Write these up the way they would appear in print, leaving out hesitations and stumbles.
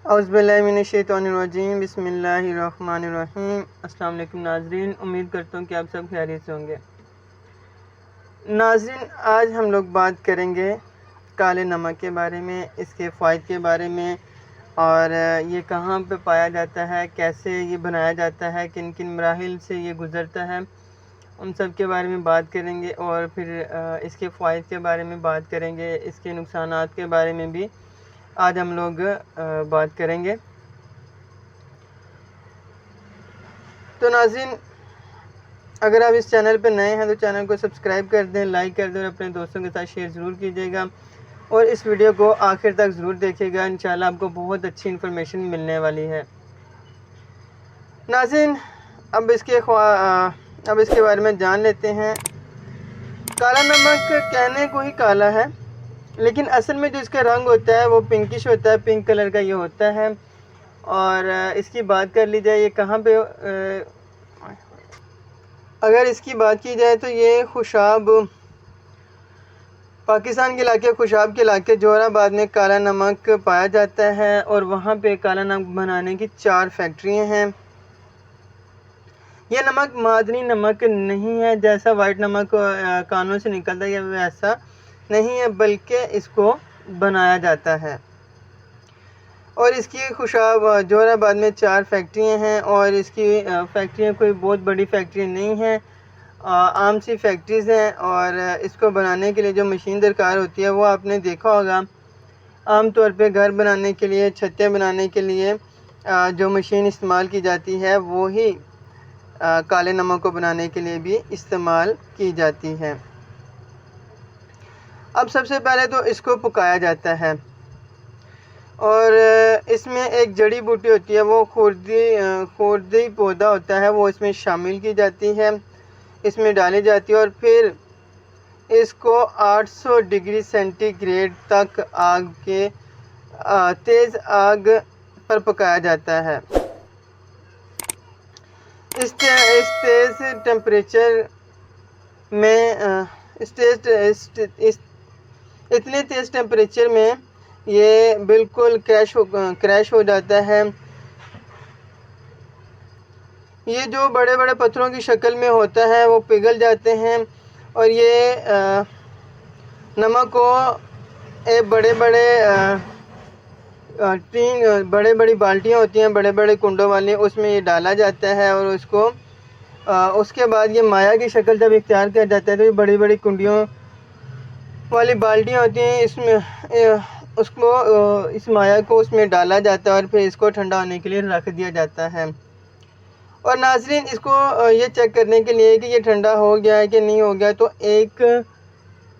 اعوذ بسم اللہ الرحمن الرحیم۔ السلام علیکم ناظرین، امید کرتا ہوں کہ آپ سب خیریت سے ہوں گے۔ ناظرین، آج ہم لوگ بات کریں گے کالے نمک کے بارے میں، اس کے فوائد کے بارے میں، اور یہ کہاں پہ پایا جاتا ہے، کیسے یہ بنایا جاتا ہے، کن کن مراحل سے یہ گزرتا ہے، ان سب کے بارے میں بات کریں گے، اور پھر اس کے فوائد کے بارے میں بات کریں گے، اس کے نقصانات کے بارے میں بھی آج ہم لوگ بات کریں گے۔ تو ناظرین، اگر آپ اس چینل پہ نئے ہیں تو چینل کو سبسکرائب کر دیں، لائک کر دیں، اور اپنے دوستوں کے ساتھ شیئر ضرور کیجیے گا، اور اس ویڈیو کو آخر تک ضرور دیکھیے گا۔ انشاءاللہ آپ کو بہت اچھی انفارمیشن ملنے والی ہے۔ ناظرین، اب اس کے بارے میں جان لیتے ہیں۔ کالا نمک کہنے کو ہی کالا ہے، لیکن اصل میں جو اس کا رنگ ہوتا ہے وہ پنکش ہوتا ہے، پنک کلر کا یہ ہوتا ہے۔ اور اس کی بات کر لی جائے یہ کہاں پہ، اگر اس کی بات کی جائے تو یہ خوشاب، پاکستان کے علاقے خوشاب کے علاقے جوہر آباد میں کالا نمک پایا جاتا ہے، اور وہاں پہ کالا نمک بنانے کی 4 فیکٹریاں ہیں۔ یہ نمک معدنی نمک نہیں ہے، جیسا وائٹ نمک کانوں سے نکلتا ہے ویسا نہیں ہے، بلکہ اس کو بنایا جاتا ہے۔ اور اس کی خوشاب جوہر آباد میں 4 فیکٹریاں ہیں، اور اس کی فیکٹریاں کوئی بہت بڑی فیکٹری نہیں ہیں، عام سی فیکٹریز ہیں۔ اور اس کو بنانے کے لیے جو مشین درکار ہوتی ہے وہ آپ نے دیکھا ہوگا، عام طور پہ گھر بنانے کے لیے، چھتیں بنانے کے لیے جو مشین استعمال کی جاتی ہے وہی کالے نمک کو بنانے کے لیے بھی استعمال کی جاتی ہے۔ اب سب سے پہلے تو اس کو پکایا جاتا ہے، اور اس میں ایک جڑی بوٹی ہوتی ہے، وہ خوردی پودا ہوتا ہے، وہ اس میں شامل کی جاتی ہے، اس میں ڈالی جاتی ہے، اور پھر اس کو 800 ڈگری سینٹی گریڈ تک تیز آگ پر پکایا جاتا ہے۔ اس تیز ٹمپریچر میں اتنے تیز ٹمپریچر میں یہ بالکل کریش ہو جاتا ہے۔ یہ جو بڑے بڑے پتھروں کی شکل میں ہوتا ہے وہ پگھل جاتے ہیں، اور یہ نمک کو ایک بڑے بڑی بالٹیاں ہوتی ہیں، بڑے بڑے کنڈوں والی، اس میں یہ ڈالا جاتا ہے، اور اس کے بعد یہ مایا کی شکل جب اختیار کیا جاتا ہے تو یہ بڑی بڑی کنڈیوں والی بالٹیاں ہوتی ہیں، اس مایا کو اس میں ڈالا جاتا ہے، اور پھر اس کو ٹھنڈا ہونے کے لیے رکھ دیا جاتا ہے۔ اور ناظرین، اس کو یہ چیک کرنے کے لیے کہ یہ ٹھنڈا ہو گیا ہے کہ نہیں ہو گیا، تو ایک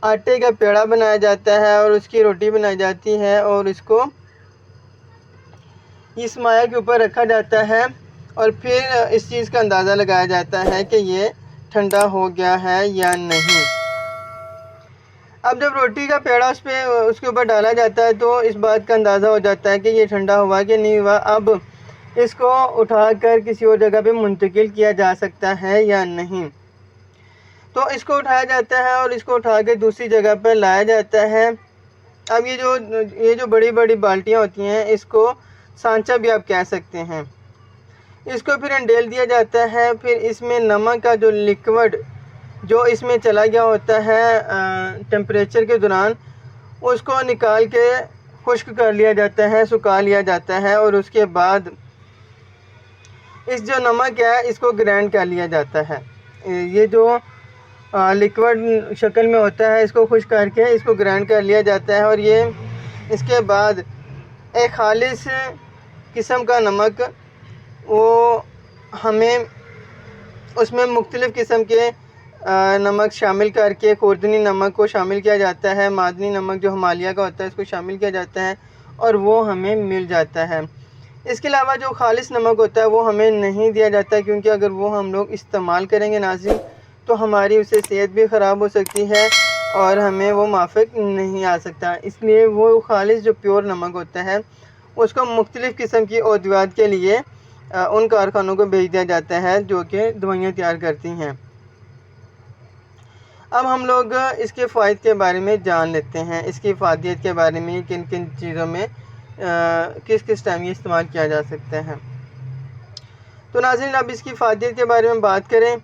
آٹے کا پیڑا بنایا جاتا ہے، اور اس کی روٹی بنائی جاتی ہے، اور اس کو اس مایا کے اوپر رکھا جاتا ہے، اور پھر اس چیز کا اندازہ لگایا جاتا ہے کہ یہ ٹھنڈا ہو گیا ہے یا نہیں۔ اب جب روٹی کا پیڑا اس کے اوپر ڈالا جاتا ہے تو اس بات کا اندازہ ہو جاتا ہے کہ یہ ٹھنڈا ہوا کہ نہیں ہوا، اب اس کو اٹھا کر کسی اور جگہ پہ منتقل کیا جا سکتا ہے یا نہیں۔ تو اس کو اٹھایا جاتا ہے، اور اس کو اٹھا کے دوسری جگہ پر لایا جاتا ہے۔ اب یہ جو بڑی بڑی بالٹیاں ہوتی ہیں، اس کو سانچہ بھی آپ کہہ سکتے ہیں، اس کو پھر انڈیل دیا جاتا ہے، پھر اس میں نمک کا جو لیکوڈ جو اس میں چلا گیا ہوتا ہے ٹمپریچر کے دوران، اس کو نکال کے خشک کر لیا جاتا ہے، سکھا لیا جاتا ہے، اور اس کے بعد اس جو نمک ہے اس کو گرائنڈ کر لیا جاتا ہے۔ یہ جو لیکوڈ شکل میں ہوتا ہے اس کو خشک کر کے اس کو گرائنڈ کر لیا جاتا ہے، اور یہ اس کے بعد ایک خالص قسم کا نمک، وہ ہمیں اس میں مختلف قسم کے نمک شامل کر کے خوردنی نمک کو شامل کیا جاتا ہے، معدنی نمک جو ہمالیہ کا ہوتا ہے اس کو شامل کیا جاتا ہے، اور وہ ہمیں مل جاتا ہے۔ اس کے علاوہ جو خالص نمک ہوتا ہے وہ ہمیں نہیں دیا جاتا، کیونکہ اگر وہ ہم لوگ استعمال کریں گے ناظرین تو ہماری اسے صحت بھی خراب ہو سکتی ہے، اور ہمیں وہ موافق نہیں آ سکتا۔ اس لیے وہ خالص جو پیور نمک ہوتا ہے اس کو مختلف قسم کی ادویات کے لیے ان کارخانوں کو بھیج دیا جاتا ہے جو کہ دوائیاں تیار کرتی ہیں۔ اب ہم لوگ اس کے فوائد کے بارے میں جان لیتے ہیں، اس کی افادیت کے بارے میں، کن کن چیزوں میں کس کس ٹائم یہ استعمال کیا جا سکتا ہے۔ تو ناظرین اب اس کی فائدے کے بارے میں بات کریں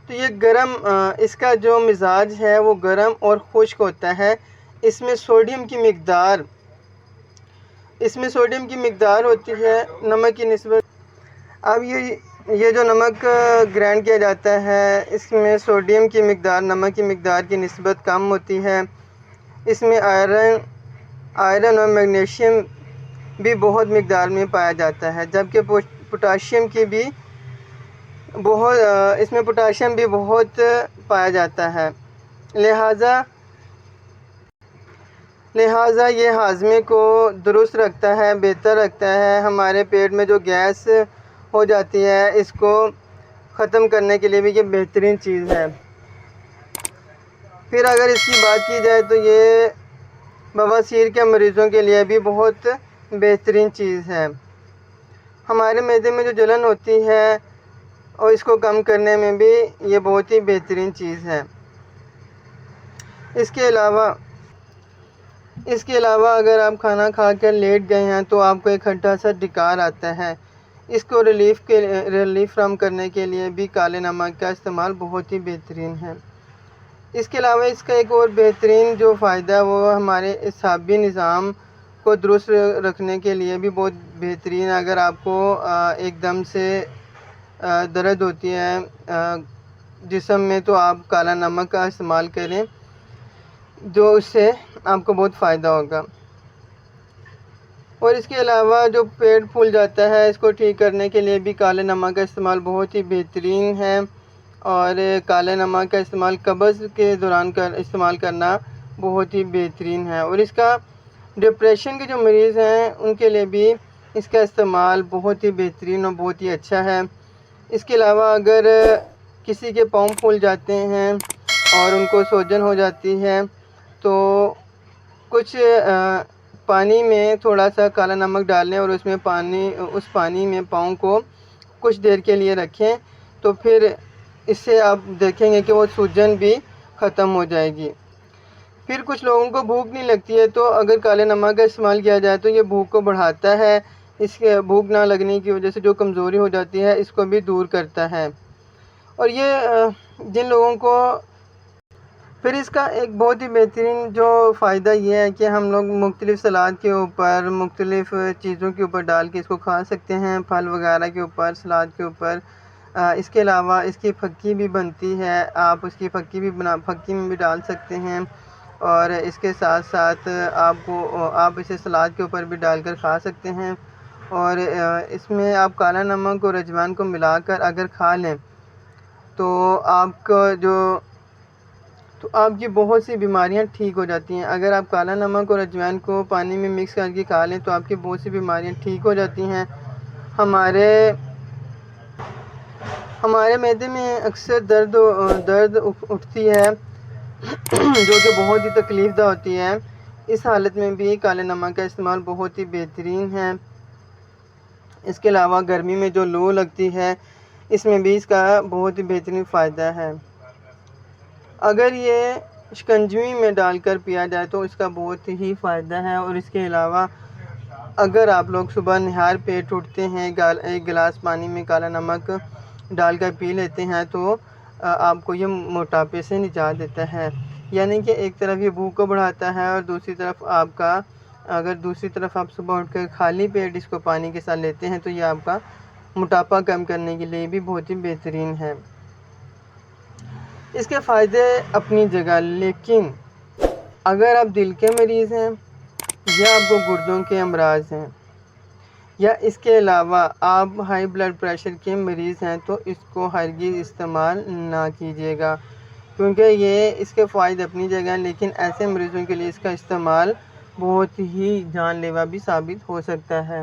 تو یہ گرم اس کا جو مزاج ہے وہ گرم اور خشک ہوتا ہے۔ اس میں سوڈیم کی مقدار ہوتی ہے نمک کی نسبت۔ اب یہ جو نمک گرائنڈ کیا جاتا ہے اس میں سوڈیم کی مقدار نمک کی مقدار کی نسبت کم ہوتی ہے۔ اس میں آئرن اور میگنیشیم بھی بہت مقدار میں پایا جاتا ہے، جبکہ پوٹاشیم بھی بہت پایا جاتا ہے۔ لہٰذا یہ ہاضمے کو درست رکھتا ہے، بہتر رکھتا ہے۔ ہمارے پیٹ میں جو گیس ہو جاتی ہے اس کو ختم کرنے کے لیے بھی یہ بہترین چیز ہے۔ پھر اگر اس کی بات کی جائے تو یہ بواسیر کے مریضوں کے لیے بھی بہت بہترین چیز ہے۔ ہمارے معدے میں جو جلن ہوتی ہے اور اس کو کم کرنے میں بھی یہ بہت ہی بہترین چیز ہے۔ اس کے علاوہ اگر آپ کھانا کھا کر لیٹ گئے ہیں تو آپ کو ایک ہلکا سا ڈکار آتا ہے، اس کو ریلیف فراہم کرنے کے لیے بھی کالے نمک کا استعمال بہت ہی بہترین ہے۔ اس کے علاوہ اس کا ایک اور بہترین جو فائدہ ہے وہ ہمارے اعصابی نظام کو درست رکھنے کے لیے بھی بہت بہترین ہے۔ اگر آپ کو ایک دم سے درد ہوتی ہے جسم میں تو آپ کالا نمک کا استعمال کریں، جو اس سے آپ کو بہت فائدہ ہوگا۔ اور اس کے علاوہ جو پیٹ پھول جاتا ہے اس کو ٹھیک کرنے کے لیے بھی کالے نمک کا استعمال بہت ہی بہترین ہے، اور کالے نمک کا استعمال قبض کے دوران استعمال کرنا بہت ہی بہترین ہے۔ اور اس کا ڈپریشن کے جو مریض ہیں ان کے لیے بھی اس کا استعمال بہت ہی بہترین اور بہت ہی اچھا ہے۔ اس کے علاوہ اگر کسی کے پاؤں پھول جاتے ہیں اور ان کو سوجن ہو جاتی ہے تو کچھ پانی میں تھوڑا سا کالا نمک ڈال لیں اور اس پانی میں پاؤں کو کچھ دیر کے لیے رکھیں، تو پھر اس سے آپ دیکھیں گے کہ وہ سوجن بھی ختم ہو جائے گی۔ پھر کچھ لوگوں کو بھوک نہیں لگتی ہے تو اگر کالے نمک کا استعمال کیا جائے تو یہ بھوک کو بڑھاتا ہے، اس کے بھوک نہ لگنے کی وجہ سے جو کمزوری ہو جاتی ہے اس کو بھی دور کرتا ہے۔ اور یہ جن لوگوں کو پھر اس کا ایک بہت ہی بہترین جو فائدہ یہ ہے کہ ہم لوگ مختلف سلاد کے اوپر مختلف چیزوں کے اوپر ڈال کے اس کو کھا سکتے ہیں، پھل وغیرہ کے اوپر، سلاد کے اوپر۔ اس کے علاوہ اس کی پھکی بھی بنتی ہے، آپ اس کی پھکی میں بھی ڈال سکتے ہیں، اور اس کے ساتھ ساتھ آپ اسے سلاد کے اوپر بھی ڈال کر کھا سکتے ہیں۔ اور اس میں آپ کالا نمک اور اجوائن کو ملا کر اگر کھا لیں تو آپ کی بہت سی بیماریاں ٹھیک ہو جاتی ہیں۔ اگر آپ کالا نمک اور اجوائن کو پانی میں مکس کر کے کھا لیں تو آپ کی بہت سی بیماریاں ٹھیک ہو جاتی ہیں۔ ہمارے معدے میں اکثر درد اٹھتی ہے جو کہ بہت ہی تکلیف دہ ہوتی ہے، اس حالت میں بھی کالے نمک کا استعمال بہت ہی بہترین ہے۔ اس کے علاوہ گرمی میں جو لو لگتی ہے اس میں بھی اس کا بہت ہی بہترین فائدہ ہے۔ اگر یہ شکنجوی میں ڈال کر پیا جائے تو اس کا بہت ہی فائدہ ہے۔ اور اس کے علاوہ اگر آپ لوگ صبح نہار پیٹ اٹھتے ہیں ایک گلاس پانی میں کالا نمک ڈال کر پی لیتے ہیں تو آپ کو یہ موٹاپے سے نجات دیتا ہے، یعنی کہ ایک طرف یہ بھوک کو بڑھاتا ہے اور دوسری طرف آپ صبح اٹھ کر خالی پیٹ اس کو پانی کے ساتھ لیتے ہیں تو یہ آپ کا موٹاپا کم کرنے کے لیے بھی بہت ہی بہترین ہے۔ اس کے فائدے اپنی جگہ، لیکن اگر آپ دل کے مریض ہیں یا آپ کو گردوں کے امراض ہیں یا اس کے علاوہ آپ ہائی بلڈ پریشر کے مریض ہیں تو اس کو ہرگز استعمال نہ کیجیے گا، کیونکہ اس کے فائدے اپنی جگہ ہیں، لیکن ایسے مریضوں کے لیے اس کا استعمال بہت ہی جان لیوا بھی ثابت ہو سکتا ہے۔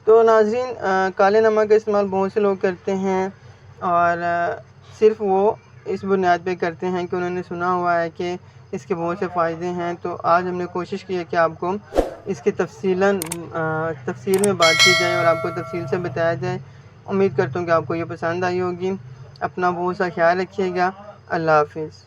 تو ناظرین کالے نمک کا استعمال بہت سے لوگ کرتے ہیں اور صرف وہ اس بنیاد پہ کرتے ہیں کہ انہوں نے سنا ہوا ہے کہ اس کے بہت سے فائدے ہیں۔ تو آج ہم نے کوشش کی ہے کہ آپ کو اس کی تفصیل میں بات کی جائے اور آپ کو تفصیل سے بتایا جائے۔ امید کرتا ہوں کہ آپ کو یہ پسند آئی ہوگی۔ اپنا بہت سا خیال رکھیے گا۔ اللہ حافظ۔